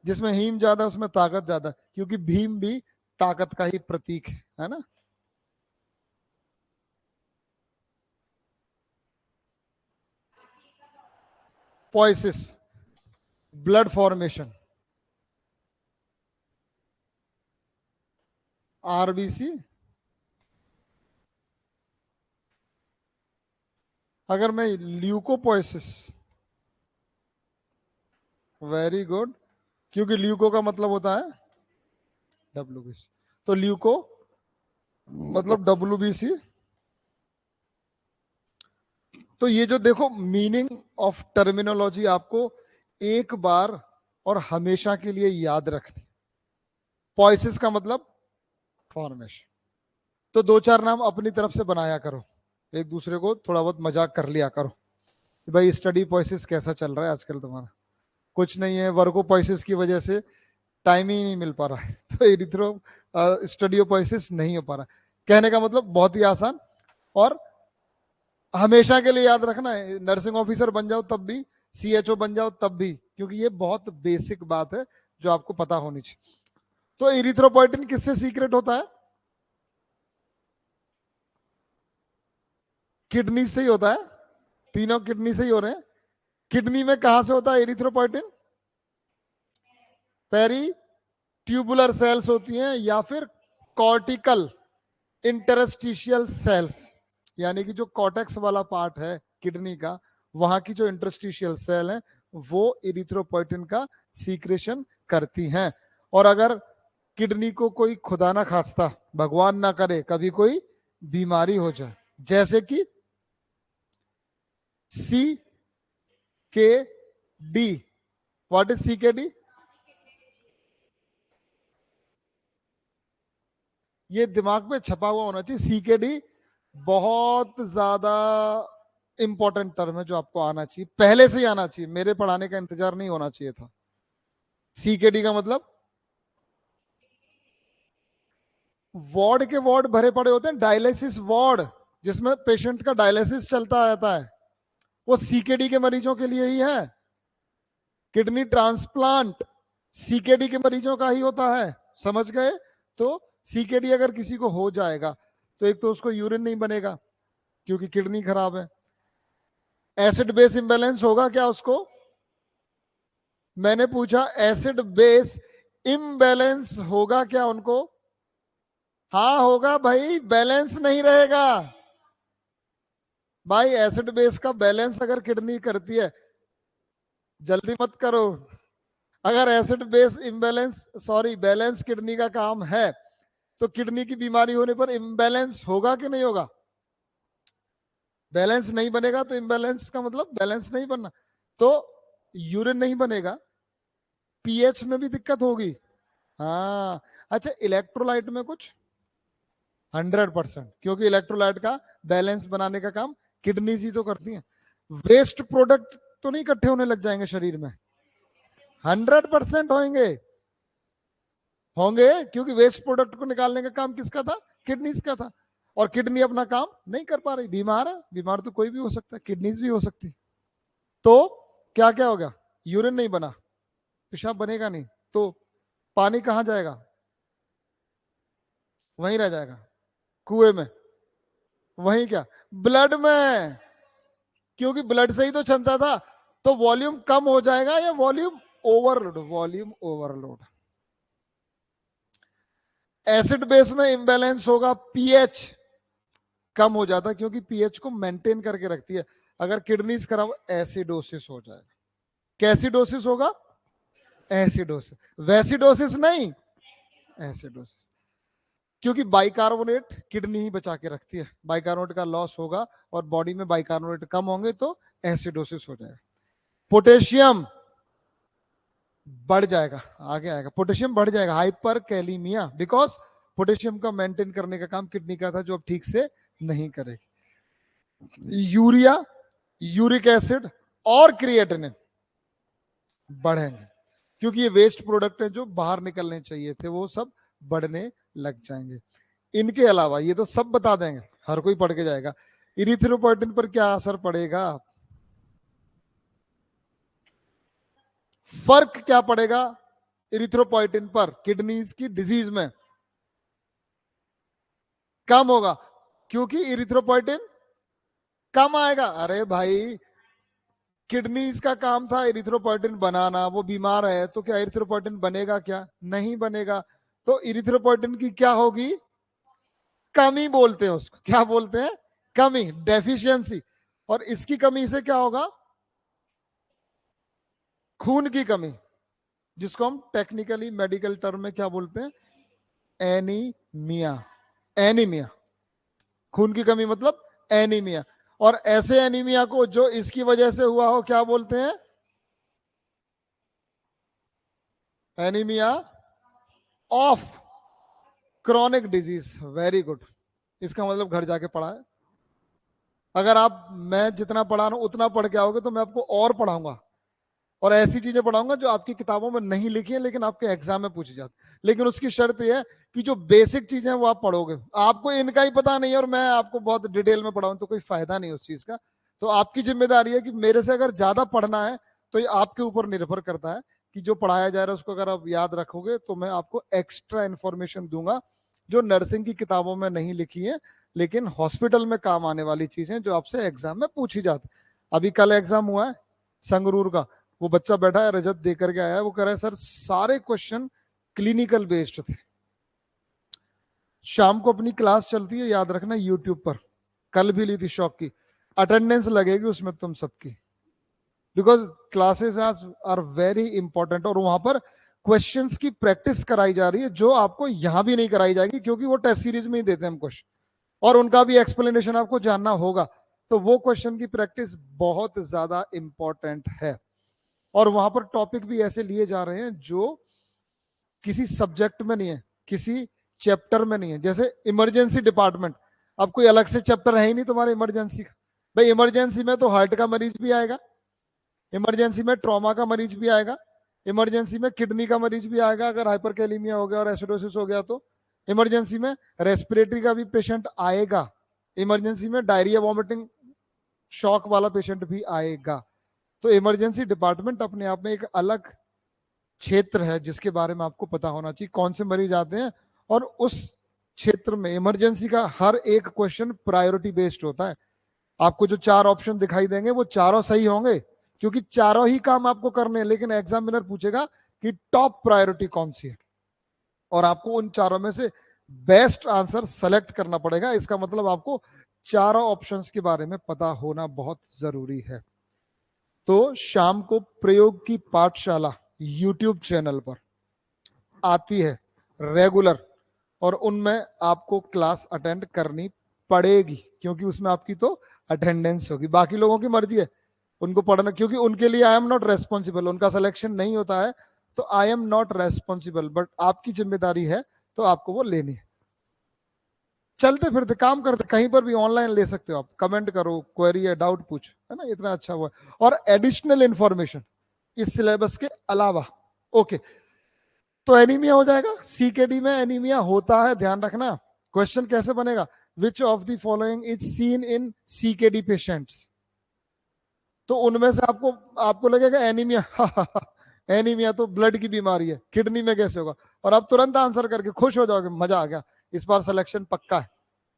जिसमें हीम ज्यादा उसमें ताकत ज्यादा, क्योंकि भीम भी ताकत का ही प्रतीक है ना। Poiesis, blood formation, RBC. अगर मैं ल्यूकोपोइसिस, वेरी गुड, क्योंकि ल्यूको का मतलब होता है डब्ल्यूबीसी, तो ल्यूको मतलब डब्ल्यूबीसी। तो ये जो देखो मीनिंग ऑफ टर्मिनोलॉजी आपको एक बार और हमेशा के लिए याद रखनी। पॉइसिस का मतलब फॉर्मेशन। तो दो चार नाम अपनी तरफ से बनाया करो, एक दूसरे को थोड़ा बहुत मजाक कर लिया करो कि भाई स्टडी पॉइसिस कैसा चल रहा है आजकल तुम्हारा। कुछ नहीं है, वर्कोपॉइसिस की वजह से टाइम ही नहीं मिल पा रहा है तो एरिथ्रो स्टडीओपॉइसिस नहीं हो पा रहा। कहने का मतलब बहुत ही आसान, और हमेशा के लिए याद रखना है। नर्सिंग ऑफिसर बन जाओ तब भी, सीएचओ बन जाओ तब भी, क्योंकि ये बहुत बेसिक बात है जो आपको पता होनी चाहिए। तो एरिथ्रोपोइटिन किससे सीक्रेट होता है? किडनी से ही होता है। तीनों किडनी से ही हो रहे हैं। किडनी में कहां से होता है एरिथ्रोपोइटिन? पेरी ट्यूबुलर सेल्स होती हैं या फिर कॉर्टिकल इंटरस्टिशियल सेल्स, यानी कि जो कॉर्टेक्स वाला पार्ट है किडनी का, वहां की जो इंटरस्टिशियल सेल है वो इरिथ्रोपोइटिन का सीक्रेशन करती हैं। और अगर किडनी को कोई खुदा ना खास्ता, भगवान ना करे, कभी कोई बीमारी हो जाए, जैसे कि सी के डी, व्हाट इज सी के डी? ये दिमाग में छपा हुआ होना चाहिए। सी के डी बहुत ज्यादा इंपॉर्टेंट टर्म है जो आपको आना चाहिए, पहले से ही आना चाहिए, मेरे पढ़ाने का इंतजार नहीं होना चाहिए था। सी के डी का मतलब वार्ड के वार्ड भरे पड़े होते हैं, डायलिसिस वार्ड, जिसमें पेशेंट का डायलिसिस चलता रहता है, वो सीकेडी के मरीजों के लिए ही है। किडनी ट्रांसप्लांट सीकेडी के मरीजों का ही होता है, समझ गए? तो सीकेडी अगर किसी को हो जाएगा तो एक तो उसको यूरिन नहीं बनेगा क्योंकि किडनी खराब है। एसिड बेस इंबैलेंस होगा क्या उसको? मैंने पूछा एसिड बेस इम्बैलेंस होगा क्या उनको? हाँ होगा भाई, बैलेंस नहीं रहेगा भाई। एसिड बेस का बैलेंस अगर किडनी करती है, जल्दी मत करो, अगर acid base imbalance, sorry balance kidney का काम है, तो किडनी की बीमारी होने पर इम्बैलेंस होगा कि नहीं होगा? बैलेंस नहीं बनेगा तो इम्बैलेंस का मतलब बैलेंस नहीं बनना, तो यूरिन नहीं बनेगा, पीएच में भी दिक्कत होगी। हाँ अच्छा, इलेक्ट्रोलाइट में कुछ 100%, क्योंकि इलेक्ट्रोलाइट का बैलेंस बनाने का काम किडनी ही तो करती है। वेस्ट प्रोडक्ट तो नहीं इकट्ठे होने लग जाएंगे शरीर में? 100% होंगे, होंगे, क्योंकि वेस्ट प्रोडक्ट को निकालने का काम किसका था? किडनीज का था। और किडनी अपना काम नहीं कर पा रही, बीमार है। बीमार तो कोई भी हो सकता है, किडनीज भी हो सकती। तो क्या क्या हो गया? यूरिन नहीं बना, पेशाब बनेगा नहीं, तो पानी कहां जाएगा? वहीं रह जाएगा, कुएं में। वहीं क्या? ब्लड में, क्योंकि ब्लड से ही तो क्षमता था। तो वॉल्यूम कम हो जाएगा या volume overload? Volume overload. Acid base में इंबैलेंस होगा, पीएच कम हो जाता है, क्योंकि पीएच को मेंटेन करके रखती है। अगर किडनीज खराब, एसिडोसिस हो जाएगा। कैसिडोसिस होगा? एसिडोसिस, वैसिडोसिस नहीं, एसिडोसिस। क्योंकि बाइकार्बोनेट किडनी ही बचा के रखती है, बाइकार्बोनेट का लॉस होगा और बॉडी में बाइकार्बोनेट कम होंगे तो एसिडोसिस हो जाएगा। पोटेशियम बढ़ जाएगा, आगे आएगा, पोटेशियम बढ़ जाएगा, हाइपर कैलीमिया, बिकॉज पोटेशियम का मेंटेन करने का काम किडनी का था जो अब ठीक से नहीं करेगी। यूरिया, यूरिक एसिड और क्रिएटिनिन बढ़ेंगे, क्योंकि ये वेस्ट प्रोडक्ट है जो बाहर निकलने चाहिए थे, वो सब बढ़ने लग जाएंगे। इनके अलावा ये तो सब बता देंगे, हर कोई पढ़ के जाएगा। इरिथ्रोपोइटिन पर क्या असर पड़ेगा? फर्क क्या पड़ेगा? इरिथ्रोपोइटिन पर किडनीज की डिजीज में कम होगा, क्योंकि इरिथ्रोपोइटिन कम आएगा। अरे भाई, किडनीज का काम था इरिथ्रोपोइटिन बनाना, वो बीमार है तो क्या इरिथ्रोपोइटिन बनेगा? क्या नहीं बनेगा। तो इरिथ्रोपोइटिन की क्या होगी? कमी बोलते हैं उसको। क्या बोलते हैं? कमी, डेफिशिएंसी। और इसकी कमी से क्या होगा? खून की कमी, जिसको हम टेक्निकली मेडिकल टर्म में क्या बोलते हैं? एनीमिया। एनीमिया, खून की कमी मतलब एनीमिया। और ऐसे एनीमिया को जो इसकी वजह से हुआ हो क्या बोलते हैं? Anaemia of chronic disease. Very good. इसका मतलब घर जाके पढ़ा है। अगर आप, मैं जितना पढ़ा रहा हूं उतना पढ़ के आओगे तो मैं आपको और पढ़ाऊंगा, और ऐसी चीजें पढ़ाऊंगा जो आपकी किताबों में नहीं लिखी है लेकिन आपके एग्जाम में पूछी जाती। लेकिन उसकी शर्त यह है कि जो बेसिक चीजें हैं वो आप पढ़ोगे। आपको इनका ही पता नहीं है और मैं आपको बहुत डिटेल में पढ़ाऊं तो कोई फायदा नहीं उस चीज का। तो आपकी जिम्मेदारी है कि मेरे से अगर ज्यादा पढ़ना है तो ये आपके ऊपर निर्भर करता है कि जो पढ़ाया जा रहा है उसको अगर आप याद रखोगे तो मैं आपको एक्स्ट्रा इंफॉर्मेशन दूंगा जो नर्सिंग की किताबों में नहीं लिखी है, लेकिन हॉस्पिटल में काम आने वाली चीजें जो आपसे एग्जाम में पूछी जाती। अभी कल एग्जाम हुआ है संगरूर का, वो बच्चा बैठा है, रजत दे करके आया है, वो कह रहा है सर सारे क्वेश्चन क्लिनिकल बेस्ड थे। शाम को अपनी क्लास चलती है, याद रखना, यूट्यूब पर। कल भी ली थी शौक की, अटेंडेंस लगेगी उसमें तुम सबकी, because classes are very important. और वहां पर क्वेश्चंस की प्रैक्टिस कराई जा रही है जो आपको यहां भी नहीं कराई जाएगी, क्योंकि वो टेस्ट सीरीज में ही देते हैं हम क्वेश्चन, और उनका भी एक्सप्लेनेशन आपको जानना होगा। तो वो क्वेश्चन की प्रैक्टिस बहुत ज्यादा इंपॉर्टेंट है। और वहां पर टॉपिक भी ऐसे लिए जा रहे हैं जो किसी सब्जेक्ट में नहीं है, किसी चैप्टर में नहीं है। जैसे इमरजेंसी डिपार्टमेंट, अब कोई अलग से चैप्टर है ही नहीं तुम्हारे इमरजेंसी का। भाई इमरजेंसी में तो हार्ट का मरीज भी आएगा, इमरजेंसी में ट्रॉमा का मरीज भी आएगा, इमरजेंसी में किडनी का मरीज भी आएगा अगर हाइपरकैलेमिया हो गया और एसिडोसिस हो गया तो, इमरजेंसी में रेस्पिरेटरी का भी पेशेंट आएगा, इमरजेंसी में डायरिया वॉमिटिंग शॉक वाला पेशेंट भी आएगा। तो इमरजेंसी डिपार्टमेंट अपने आप में एक अलग क्षेत्र है जिसके बारे में आपको पता होना चाहिए, कौन से मरीज आते हैं। और उस क्षेत्र में इमरजेंसी का हर एक क्वेश्चन प्रायोरिटी बेस्ड होता है। आपको जो चार ऑप्शन दिखाई देंगे वो चारों सही होंगे, क्योंकि चारों ही काम आपको करने हैं, लेकिन एग्जामिनर पूछेगा कि टॉप प्रायोरिटी कौन सी है, और आपको उन चारों में से बेस्ट आंसर सेलेक्ट करना पड़ेगा। इसका मतलब आपको चारों ऑप्शंस के बारे में पता होना बहुत जरूरी है। तो शाम को प्रयोग की पाठशाला यूट्यूब चैनल पर आती है रेगुलर, और उनमें आपको क्लास अटेंड करनी पड़ेगी, क्योंकि उसमें आपकी तो अटेंडेंस होगी। बाकी लोगों की मर्जी है उनको पढ़ना, क्योंकि उनके लिए आई एम नॉट रेस्पॉन्सिबल, उनका सिलेक्शन नहीं होता है तो I am not responsible, but आपकी जिम्मेदारी है तो आपको वो लेनी है। चलते फिरते काम करते कहीं पर भी ऑनलाइन ले सकते हो आप, कमेंट करो, क्वेरी है, डाउट पूछ, है ना, इतना अच्छा हुआ। और एडिशनल इंफॉर्मेशन इस सिलेबस के अलावा। ओके, तो एनीमिया हो जाएगा। सीकेडी में एनीमिया होता है, ध्यान रखना। क्वेश्चन कैसे बनेगा? Which of the following is seen in CKD patients. तो उनमें से आपको आपको लगेगा एनीमिया, एनीमिया तो ब्लड की बीमारी है, किडनी में कैसे होगा? और आप तुरंत आंसर करके खुश हो जाओगे, मजा आ गया, इस बार सिलेक्शन पक्का है।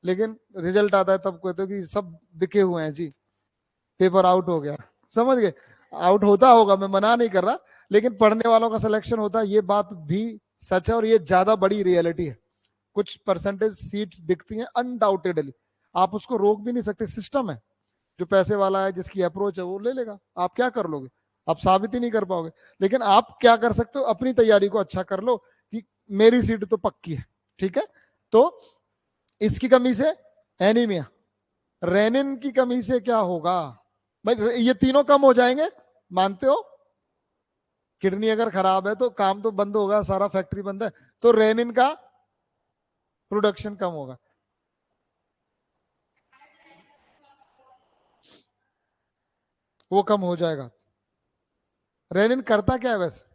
लेकिन रिजल्ट आता है तब कहते हो कि सब बिके हुए हैं जी, पेपर आउट हो गया। समझ गए? आउट होता होगा, मैं मना नहीं कर रहा, लेकिन पढ़ने वालों का सिलेक्शन होता है, ये बात भी सच है, और ये ज्यादा बड़ी रियलिटी है। कुछ परसेंटेज सीट्स बिकती हैं अनडाउटेडली, आप उसको रोक भी नहीं सकते, सिस्टम है। जो पैसे वाला है, जिसकी अप्रोच है, वो ले लेगा। आप क्या कर लोगे? आप साबित ही नहीं कर पाओगे। लेकिन आप क्या कर सकते हो? अपनी तैयारी को अच्छा कर लो कि मेरी सीट तो पक्की है। ठीक है, तो इसकी कमी से एनीमिया, रेनिन की कमी से क्या होगा? भाई ये तीनों कम हो जाएंगे, मानते हो? किडनी अगर खराब है तो काम तो बंद होगा, सारा फैक्ट्री बंद है, तो रेनिन का प्रोडक्शन कम होगा। वो कम हो जाएगा। रेनिन करता क्या है वैसे?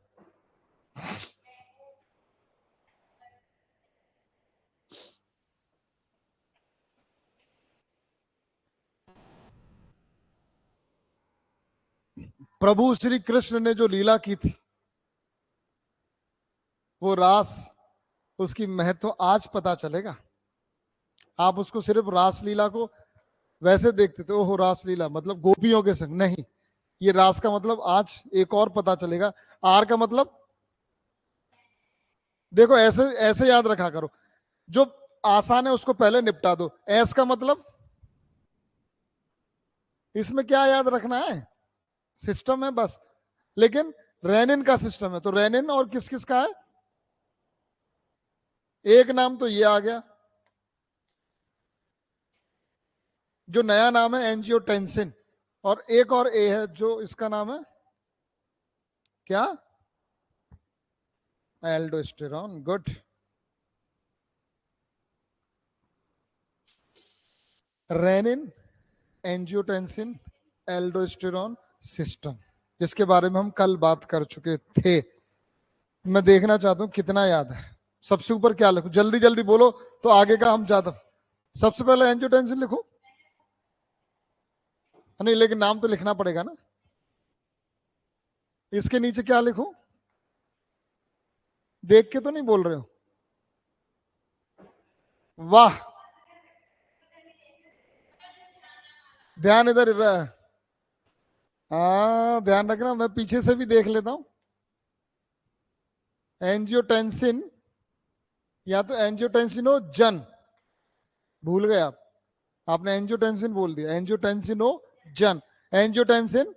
प्रभु श्री कृष्ण ने जो लीला की थी, वो रास, उसकी महत्व आज पता चलेगा। आप उसको सिर्फ रासलीला को वैसे देखते थे, ओहो रासलीला मतलब गोपियों के संग, नहीं, ये रास का मतलब आज एक और पता चलेगा। आर का मतलब देखो ऐसे ऐसे याद रखा करो, जो आसान है उसको पहले निपटा दो। एस का मतलब, इसमें क्या याद रखना है, सिस्टम है बस। लेकिन रेनिन का सिस्टम है, तो रेनिन और किस किस का है, एक नाम तो ये आ गया, जो नया नाम है एंजियोटेंसिन, और एक और ए है जो इसका नाम है क्या, aldosterone. Good. Renin, angiotensin, aldosterone system, जिसके बारे में हम कल बात कर चुके थे। मैं देखना चाहता हूं कितना याद है। सबसे ऊपर क्या लिखूं, जल्दी जल्दी बोलो तो आगे का हम ज्यादा। सबसे पहले एंजियोटेंसिन लिखूं, नहीं लेकिन नाम तो लिखना पड़ेगा ना। इसके नीचे क्या लिखूं, देख के तो नहीं बोल रहे हो, वाह, ध्यान इधर रहा है। हाँ ध्यान रखना, मैं पीछे से भी देख लेता हूं। एंजियोटेंसिन, या तो एंजियोटेंसिनोजन, भूल गए आप, आपने एंजियोटेंसिन बोल दिया, एंजियोटेंसिनोजन, एंजियोटेंसिन,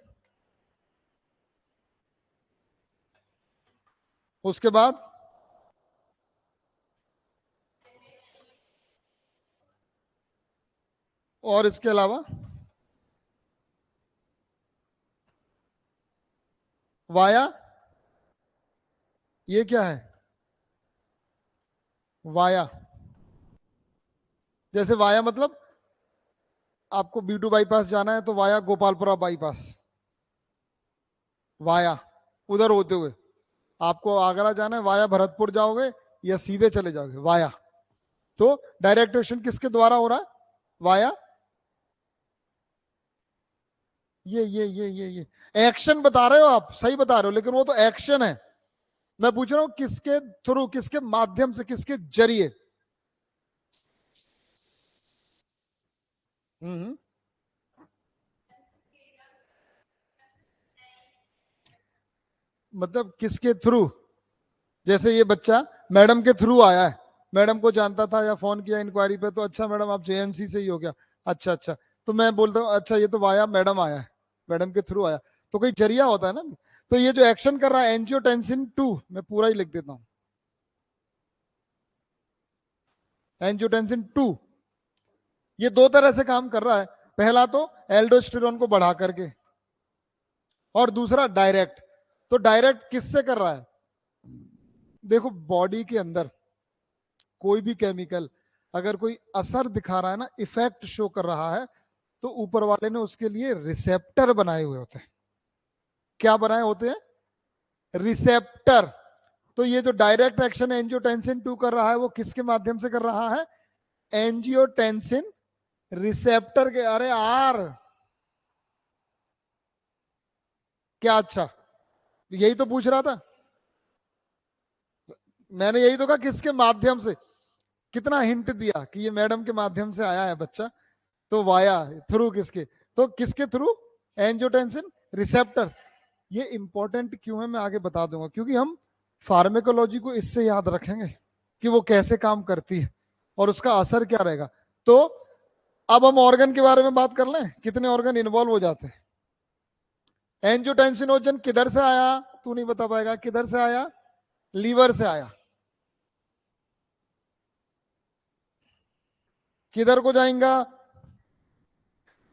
उसके बाद और इसके अलावा वाया, ये क्या है, वाया, जैसे वाया मतलब आपको B2 बाईपास जाना है तो वाया गोपालपुरा बाईपास, वाया उधर होते हुए। आपको आगरा जाना है, वाया भरतपुर जाओगे या सीधे चले जाओगे, वाया। तो डायरेक्टेशन किसके द्वारा हो रहा है, वाया, ये एक्शन बता रहे हो आप, सही बता रहे हो, लेकिन वो तो एक्शन है। मैं पूछ रहा हूं किसके थ्रू, किसके माध्यम से, किसके जरिए। हम्म, मतलब किसके थ्रू, जैसे ये बच्चा मैडम के थ्रू आया है, मैडम को जानता था या फोन किया इंक्वायरी पे, तो अच्छा मैडम आप JNC से ही हो गया, अच्छा अच्छा, तो मैं बोलता हूँ अच्छा ये तो वाया मैडम आया है, मैडम के थ्रू आया, तो कोई जरिया होता है ना। तो ये जो एक्शन कर रहा है एंजियोटेंसिन 2, मैं पूरा ही लिख देता हूँ, एंजियोटेंसिन 2, ये दो तरह से काम कर रहा है। पहला तो एल्डोस्टेरोन को बढ़ा करके, और दूसरा डायरेक्ट। तो डायरेक्ट किससे कर रहा है, देखो बॉडी के अंदर कोई भी केमिकल अगर कोई असर दिखा रहा है ना, इफेक्ट शो कर रहा है, तो ऊपर वाले ने उसके लिए रिसेप्टर बनाए हुए होते हैं। क्या बनाए होते हैं, रिसेप्टर। तो ये जो डायरेक्ट एक्शन एंजियोटेंसिन 2 कर रहा है वो किसके माध्यम से कर रहा है, एंजियोटेंसिन रिसेप्टर के। अरे यार क्या, अच्छा यही तो पूछ रहा था, मैंने यही तो कहा किसके माध्यम से, कितना हिंट दिया कि ये मैडम के माध्यम से आया है बच्चा, तो वाया थ्रू किसके, तो किसके थ्रू, एंजियोटेंसिन रिसेप्टर। ये इंपॉर्टेंट क्यों है मैं आगे बता दूंगा, क्योंकि हम फार्मेकोलॉजी को इससे याद रखेंगे कि वो कैसे काम करती है और उसका असर क्या रहेगा। तो अब हम ऑर्गन के बारे में बात कर लें, कितने ऑर्गन इन्वॉल्व हो जाते हैं। एंजियोटेंसिनोजन किधर से आया, तू नहीं बता पाएगा, किधर से आया, लीवर से आया, किधर को जाएगा,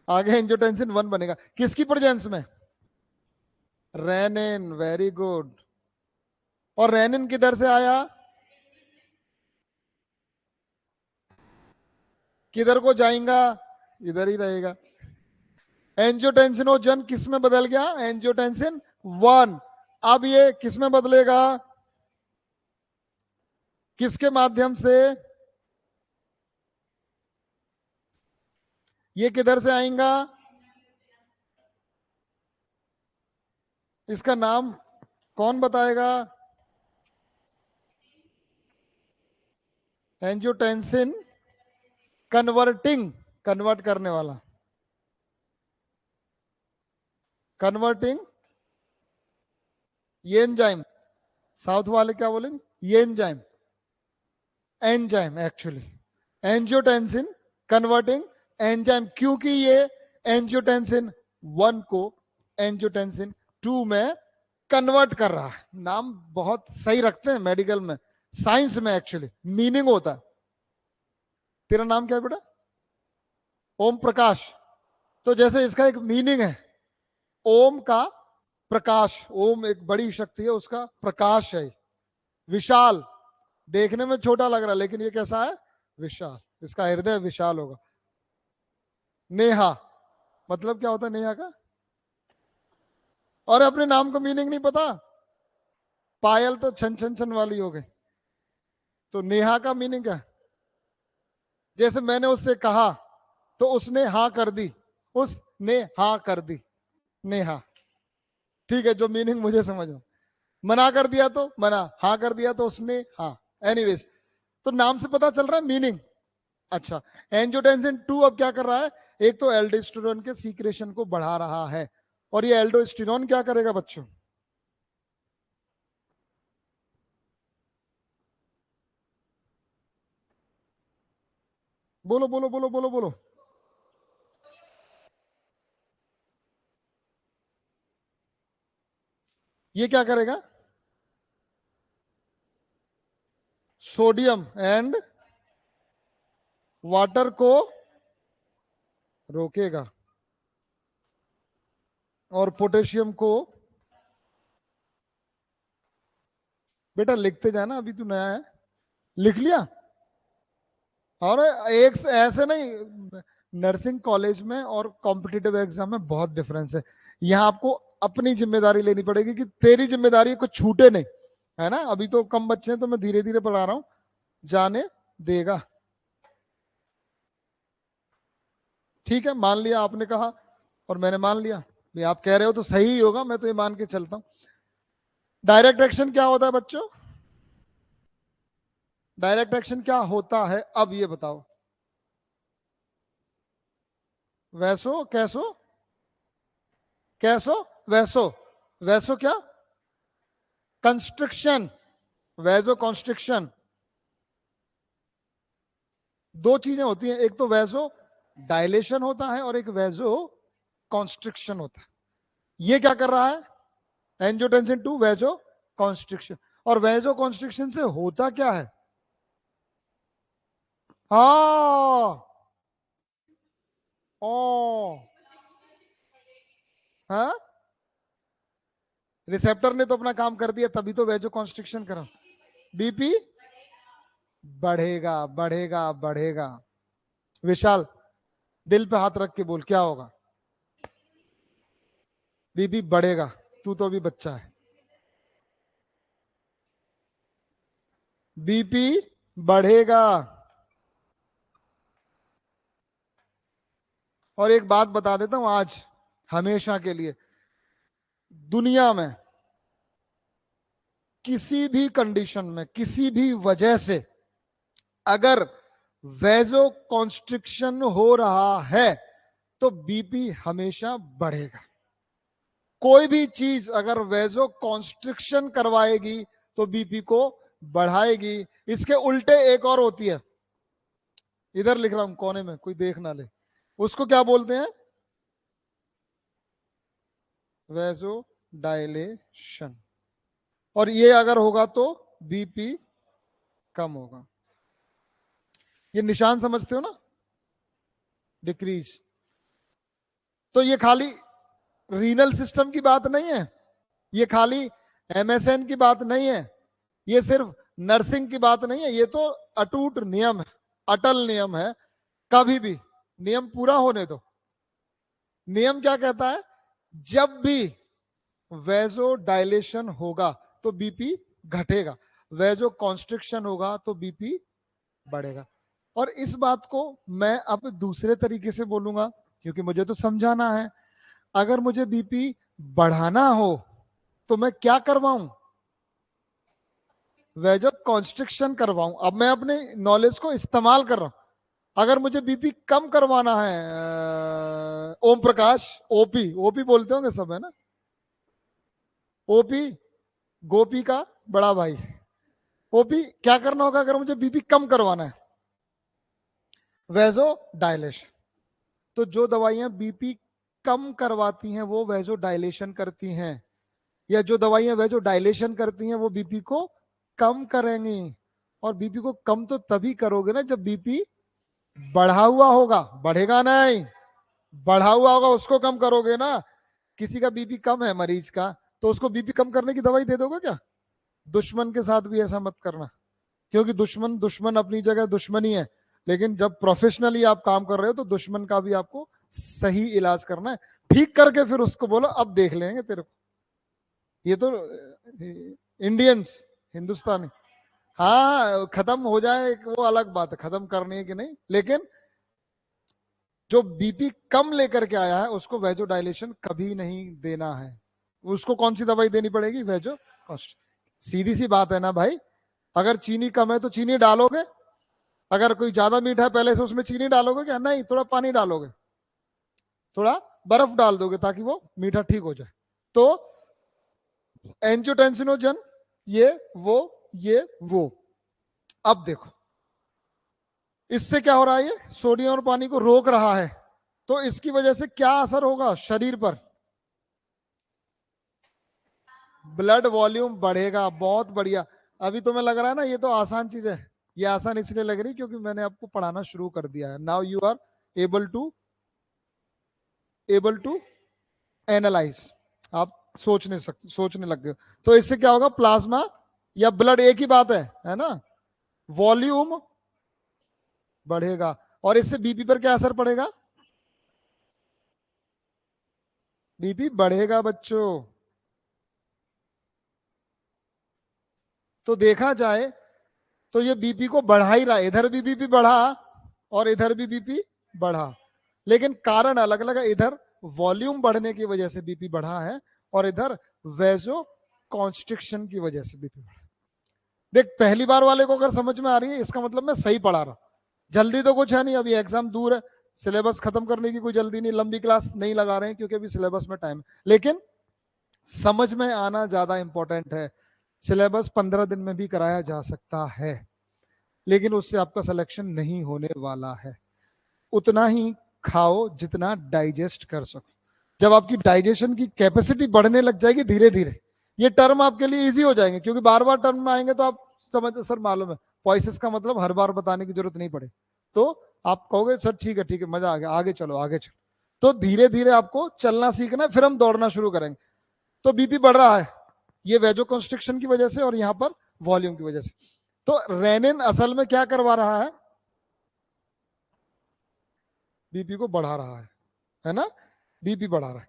आगे एंजियोटेंसिन 1 बनेगा, किसकी प्रेजेंस में, रेनिन, वेरी गुड। और रेनिन किधर से आया, किधर को जाएगा, इधर ही रहेगा। एंजियोटेंसिनोजन किस में बदल गया, एंजियोटेंसिन 1। अब ये किस में बदलेगा, किसके माध्यम से, ये किधर से आएगा, इसका नाम कौन बताएगा, एंजियोटेंसिन कन्वर्टिंग, कन्वर्ट करने वाला, कन्वर्टिंग ये एंजाइम, साउथ वाले क्या बोलेंगे, ये enzyme, enzyme actually angiotensin converting enzyme, क्योंकि ये एंजियोटेंसिन 1 को एंजियोटेंसिन 2 में कन्वर्ट कर रहा है। नाम बहुत सही रखते हैं मेडिकल में, साइंस में एक्चुअली मीनिंग होता है। तेरा नाम क्या है बेटा? ओम प्रकाश। तो जैसे इसका एक मीनिंग है, ओम का प्रकाश, ओम एक बड़ी शक्ति है, उसका प्रकाश है विशाल, देखने में छोटा लग रहा है लेकिन ये कैसा है, विशाल, इसका हृदय विशाल होगा। नेहा मतलब क्या होता है नेहा का? और अपने नाम का मीनिंग नहीं पता? पायल तो छन छन छन वाली हो गई, तो नेहा का मीनिंग क्या? जैसे मैंने उससे कहा तो उसने हाँ कर दी, उसने हाँ कर दी, नेहा। ठीक है, जो मीनिंग मुझे समझ में, मना कर दिया तो मना, हाँ कर दिया तो उसने हाँ। एनीवेज, तो नाम से पता चल रहा है मीनिंग। अच्छा, एंजियोटेंसिन 2 अब क्या कर रहा है, एक तो एल्डोस्टेरोन के सीक्रेशन को बढ़ा रहा है, और ये एल्डोस्टेरोन क्या करेगा बच्चों? बोलो बोलो बोलो बोलो बोलो। ये क्या करेगा? सोडियम एंड वाटर को रोकेगा, और पोटेशियम को, बेटा लिखते जाना, अभी तू नया है, लिख लिया। और एक ऐसे नहीं, नर्सिंग कॉलेज में और कॉम्पिटिटिव एग्जाम में बहुत डिफरेंस है। यहाँ आपको अपनी जिम्मेदारी लेनी पड़ेगी कि तेरी जिम्मेदारी कुछ छूटे नहीं, है ना? अभी तो कम बच्चे हैं तो मैं धीरे धीरे पढ़ा रहा हूं, जाने देगा। ठीक है, मान लिया आपने कहा और मैंने मान लिया, भी आप कह रहे हो तो सही ही होगा, मैं तो ये मान के चलता हूं। डायरेक्ट एक्शन क्या होता है बच्चों? डायरेक्ट एक्शन क्या होता है अब ये बताओ? वैसो कैसो, कैसो वैसो, वैसो क्या? Construction, vaso constriction. दो चीजें होती हैं, एक तो वैसो डायलेशन होता है और एक वैसो कॉन्स्ट्रिक्शन होता है। ये क्या कर रहा है? एंजियोटेंसिन 2 वैसो कॉन्स्ट्रिक्शन, और वैसो कॉन्स्ट्रिक्शन से होता क्या है? हाँ, ओ, हाँ, रिसेप्टर ने तो अपना काम कर दिया, तभी तो वैसो कॉन्स्ट्रिक्शन करा। बीपी बढ़ेगा बढ़ेगा बढ़ेगा। विशाल, दिल पे हाथ रख के बोल, क्या होगा? बीपी बढ़ेगा, तू तो अभी बच्चा है। बीपी बढ़ेगा। और एक बात बता देता हूं आज, हमेशा के लिए, दुनिया में किसी भी कंडीशन में, किसी भी वजह से अगर वैसो कॉन्स्ट्रिक्शन हो रहा है तो बीपी हमेशा बढ़ेगा। कोई भी चीज अगर वैसो कॉन्स्ट्रिक्शन करवाएगी तो बीपी को बढ़ाएगी। इसके उल्टे एक और होती है, इधर लिख रहा हूं कोने में, कोई देख ना ले, उसको क्या बोलते हैं? Vaso dilation. और ये अगर होगा तो बीपी कम होगा। ये निशान समझते हो ना, डिक्रीज। तो ये खाली रीनल सिस्टम की बात नहीं है, ये खाली एमएसएन की बात नहीं है, ये सिर्फ नर्सिंग की बात नहीं है, ये तो अटूट नियम है, अटल नियम है। कभी भी नियम पूरा होने दो। नियम क्या कहता है? जब भी वैसो डायलेशन होगा तो बीपी घटेगा, वैसो कॉन्स्ट्रिक्शन होगा तो बीपी बढ़ेगा। और इस बात को मैं अब दूसरे तरीके से बोलूंगा, क्योंकि मुझे तो समझाना है। अगर मुझे बीपी बढ़ाना हो तो मैं क्या करवाऊं? वेजो कॉन्स्ट्रिक्शन करवाऊं। अब मैं अपने नॉलेज को इस्तेमाल कर रहा हूं। अगर मुझे बीपी कम करवाना है, ओम प्रकाश, ओपी, ओपी बोलते होंगे सब, है ना? ओपी, गोपी का बड़ा भाई। ओपी, क्या करना होगा अगर मुझे बीपी कम करवाना है? वेजो डायलेशन। तो जो दवाइयां बीपी कम करवाती हैं वो वेजो डायलेशन करती हैं, या जो दवाइयां वेजो डायलेशन करती हैं वो बीपी को कम करेंगी। और बीपी को कम तो तभी करोगे ना जब बीपी बढ़ा हुआ होगा, बढ़ेगा नहीं, बढ़ा हुआ होगा उसको कम करोगे ना। किसी का बीपी कम है मरीज का, तो उसको बीपी कम करने की दवाई दे दोगे क्या? दुश्मन के साथ भी ऐसा मत करना, क्योंकि दुश्मन दुश्मन अपनी जगह दुश्मन ही है, लेकिन जब प्रोफेशनली आप काम कर रहे हो तो दुश्मन का भी आपको सही इलाज करना है, ठीक करके फिर उसको बोलो अब देख लेंगे तेरे को। ये तो इंडियंस, हिंदुस्तानी। हाँ, खत्म हो जाए वो अलग बात है, खत्म करनी है कि नहीं, लेकिन जो बीपी कम लेकर के आया है उसको वेजो डायलेशन कभी नहीं देना है। उसको कौन सी दवाई देनी पड़ेगी? वेजो कॉस्ट। सीधी सी बात है ना भाई। अगर चीनी कम है तो चीनी डालोगे, अगर कोई ज्यादा मीठा है पहले से उसमें चीनी डालोगे क्या? नहीं, थोड़ा पानी डालोगे, थोड़ा बर्फ डाल दोगे ताकि वो मीठा ठीक हो जाए। तो एंजियोटेंसिनोजन, ये वो ये वो। अब देखो इससे क्या हो रहा है, ये सोडियम और पानी को रोक रहा है, तो इसकी वजह से क्या असर होगा शरीर पर? ब्लड वॉल्यूम बढ़ेगा। बहुत बढ़िया। अभी तुम्हें लग रहा है ना ये तो आसान चीज है, ये आसान इसलिए लग रही क्योंकि मैंने आपको पढ़ाना शुरू कर दिया है। Now you are able to analyse, आप सोचने लग गए। तो इससे क्या होगा? प्लाज्मा या ब्लड एक ही बात है ना? वॉल्यूम बढ़ेगा, और इससे बीपी पर क्या असर पड़ेगा? बीपी बढ़ेगा बच्चों। तो देखा जाए तो ये बीपी को बढ़ा ही रहा है, इधर भी बीपी बढ़ा और इधर भी बीपी बढ़ा, लेकिन कारण अलग अलग है। इधर वॉल्यूम बढ़ने की वजह से बीपी बढ़ा है और इधर वेजो कॉन्स्ट्रिक्शन की वजह से बीपी बढ़ा। देख, पहली बार वाले को अगर समझ में आ रही है इसका मतलब मैं सही पढ़ा रहा हूं। जल्दी तो कुछ है नहीं, अभी एग्जाम दूर है, सिलेबस खत्म करने की कोई जल्दी नहीं, लंबी क्लास नहीं लगा रहे हैं क्योंकि अभी सिलेबस में टाइम है, लेकिन समझ में आना ज्यादा इंपॉर्टेंट है। सिलेबस 15 दिन में भी कराया जा सकता है, लेकिन उससे आपका सिलेक्शन नहीं होने वाला है। उतना ही खाओ जितना डाइजेस्ट कर सको। जब आपकी डाइजेशन की कैपेसिटी बढ़ने लग जाएगी धीरे धीरे, ये टर्म आपके लिए इजी हो जाएंगे, क्योंकि बार बार टर्म में आएंगे तो आप समझ, सर मालूम है पॉइसेस का मतलब हर बार बताने की जरूरत नहीं पड़े, तो आप कहोगे सर ठीक है मजा आ गया, आगे चलो आगे चलो। तो धीरे धीरे आपको चलना सीखना है, फिर हम दौड़ना शुरू करेंगे। तो बीपी बढ़ रहा है, ये वेजो कंस्ट्रिक्शन की वजह से और यहां पर वॉल्यूम की वजह से। तो रेनिन असल में क्या करवा रहा है? बीपी को बढ़ा रहा है ना? बीपी बढ़ा रहा है,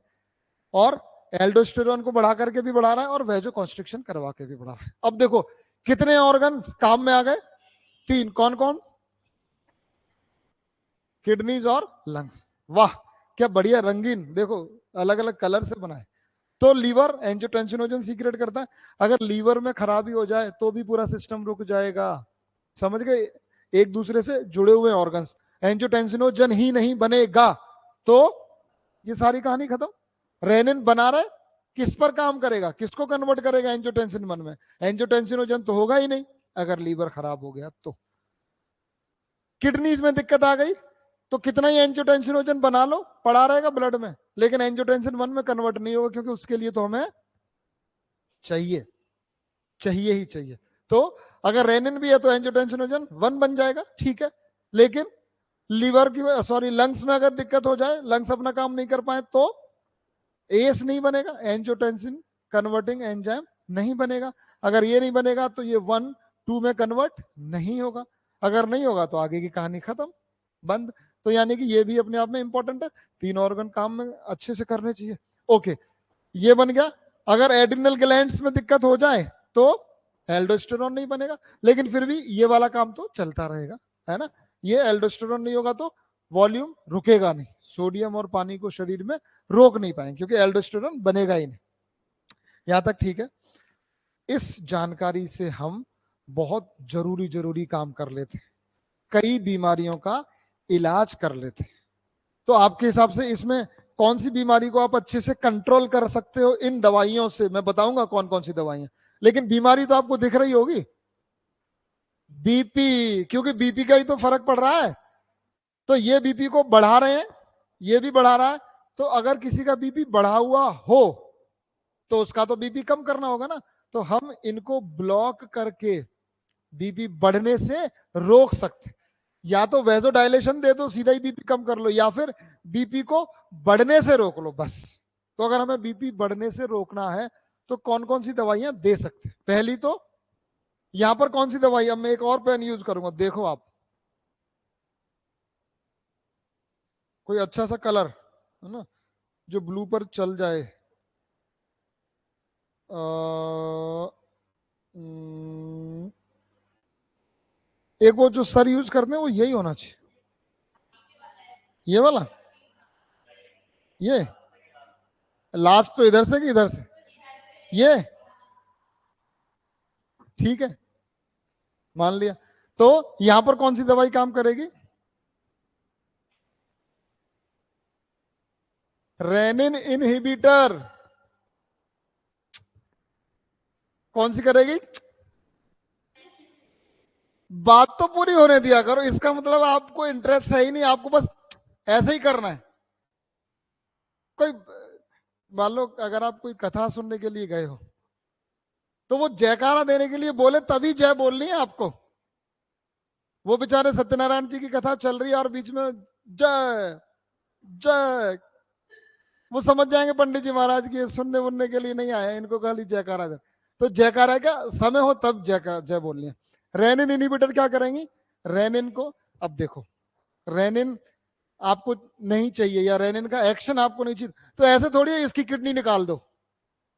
और एल्डोस्टेरोन को बढ़ा करके भी बढ़ा रहा है और वेजो कॉन्स्ट्रिक्शन करवा के भी बढ़ा रहा है। अब देखो कितने ऑर्गन काम में आ गए? 3। कौन कौन? किडनीज और लंग्स। वाह क्या बढ़िया, रंगीन, देखो अलग अलग कलर से बनाए। तो लीवर एंजियोटेंसिनोजन सीक्रेट करता है, अगर लीवर में खराबी हो जाए तो भी पूरा सिस्टम रुक जाएगा। समझ गए? एक दूसरे से जुड़े हुए ऑर्गन्स, एंजियोटेंसिनोजन ही नहीं बनेगा तो ये सारी कहानी खत्म। रेनिन बना रहा है, किस पर काम करेगा, किसको कन्वर्ट करेगा एंजियोटेंसिन 1 में? एंजियोटेंसिनोजन तो होगा ही नहीं अगर लीवर खराब हो गया तो। किडनीज में दिक्कत आ गई तो कितना ही एंजियोटेंसिनोजन बना लो, पड़ा रहेगा ब्लड में, लेकिन एंजियोटेंसिन 1 में कन्वर्ट नहीं होगा, क्योंकि उसके लिए तो हमें चाहिए, चाहिए ही चाहिए। तो अगर रेनिन भी है तो एंजियोटेंसिनोजन 1 बन जाएगा, ठीक है। लेकिन लीवर की, सॉरी, लंग्स में अगर दिक्कत हो जाए, लंग्स अपना काम नहीं कर पाए तो एस नहीं बनेगा, एंजियोटेंसिन कन्वर्टिंग एंजाइम नहीं बनेगा। अगर ये नहीं बनेगा तो ये 1 2 में कन्वर्ट नहीं होगा। अगर नहीं होगा तो आगे की कहानी खत्म, बंद। तो यानी कि ये भी अपने आप में इंपॉर्टेंट है, 3 ऑर्गन काम में अच्छे से करने चाहिए। ओके, ये बन गया। अगर एड्रिनल ग्लैंड्स में दिक्कत हो जाए तो एल्डोस्टेरोन नहीं बनेगा, लेकिन फिर भी ये वाला काम तो चलता रहेगा, है ना? ये एल्डोस्टेरोन नहीं होगा तो वॉल्यूम रुकेगा नहीं, सोडियम और पानी को शरीर में रोक नहीं पाएंगे, क्योंकि एल्डोस्टेरोन बनेगा ही नहीं। यहां तक ठीक है? इस जानकारी से हम बहुत जरूरी जरूरी काम कर लेते, कई बीमारियों का इलाज कर लेते। तो आपके हिसाब से इसमें कौन सी बीमारी को आप अच्छे से कंट्रोल कर सकते हो इन दवाइयों से? मैं बताऊंगा कौन कौन सी दवाइयां, लेकिन बीमारी तो आपको दिख रही होगी, बीपी, क्योंकि बीपी का ही तो फर्क पड़ रहा है। तो ये बीपी को बढ़ा रहे हैं, ये भी बढ़ा रहा है। तो अगर किसी का बीपी बढ़ा हुआ हो तो उसका तो बीपी कम करना होगा ना। तो हम इनको ब्लॉक करके बीपी बढ़ने से रोक सकते, या तो वेजोडाइलेशन दे दो, सीधा ही बीपी कम कर लो, या फिर बीपी को बढ़ने से रोक लो बस। तो अगर हमें बीपी बढ़ने से रोकना है तो कौन कौन सी दवाइयां दे सकते? पहली तो यहां पर कौन सी दवाई, अब मैं एक और पेन यूज करूंगा, देखो आप, कोई अच्छा सा कलर है ना जो ब्लू पर चल जाए। एक वो जो सर यूज करते हैं वो यही होना चाहिए, ये वाला, ये लास्ट तो इधर से कि इधर से, ये ठीक है, मान लिया। तो यहां पर कौन सी दवाई काम करेगी? Renin inhibitor. कौन सी करेगी? बात तो पूरी होने दिया करो, इसका मतलब आपको इंटरेस्ट है ही नहीं, आपको बस ऐसे ही करना है। कोई मान लो अगर आप कोई कथा सुनने के लिए गए हो तो वो जयकारा देने के लिए बोले तभी जय बोलनी है आपको। वो बेचारे सत्यनारायण जी की कथा चल रही है और बीच में जय जय, वो समझ जाएंगे पंडित जी महाराज की सुनने वुनने के लिए नहीं आए, इनको खाली जयकारा दे। तो जयकारा का समय हो तब जय बोलनी है। रेनिन इनहिबिटर क्या करेंगी? रेनिन को, अब देखो, रेनिन आपको नहीं चाहिए या रेनिन का एक्शन आपको नहीं चाहिए, तो ऐसे थोड़ी है इसकी किडनी निकाल दो,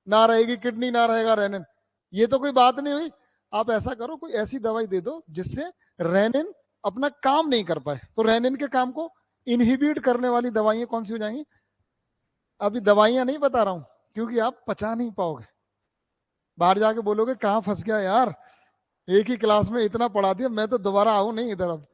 ना रहेगी किडनी ना रहेगा रेनिन, ये तो कोई बात नहीं हुई। आप ऐसा करो, कोई ऐसी दवाई दे दो जिससे रेनिन अपना काम नहीं कर पाए। तो रेनिन के काम को इनहिबिट करने वाली दवाइयां कौन सी हो जाएंगी? अभी दवाइयां नहीं बता रहा हूं क्योंकि आप पचा नहीं पाओगे, बाहर जाके बोलोगे कहाँ फंस गया यार, एक ही क्लास में इतना पढ़ा दिया, मैं तो दोबारा आऊं नहीं इधर अब।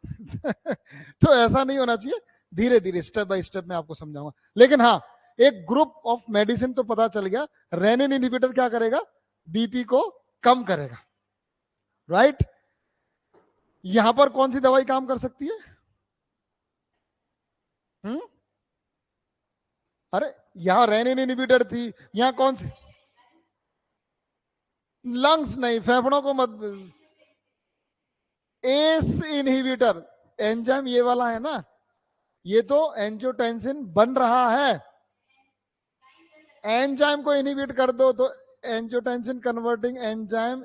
तो ऐसा नहीं होना चाहिए, धीरे धीरे स्टेप बाय स्टेप मैं आपको समझाऊंगा। लेकिन हाँ, एक ग्रुप ऑफ मेडिसिन तो पता चल गया, रेनिन इनहिबिटर क्या करेगा? बीपी को कम करेगा, राइट। यहां पर कौन सी दवाई काम कर सकती है? हम्म, अरे यहां रेनिन इनहिबिटर थी, यहां कौन सी? लंग्स नहीं, फेफड़ों को मत। एस इनहिबिटर, एंजाइम ये वाला है ना, ये तो एंजियोटेंसिन बन रहा है, एंजाइम को इनहिबिट कर दो तो एंजियोटेंसिन कन्वर्टिंग एंजाइम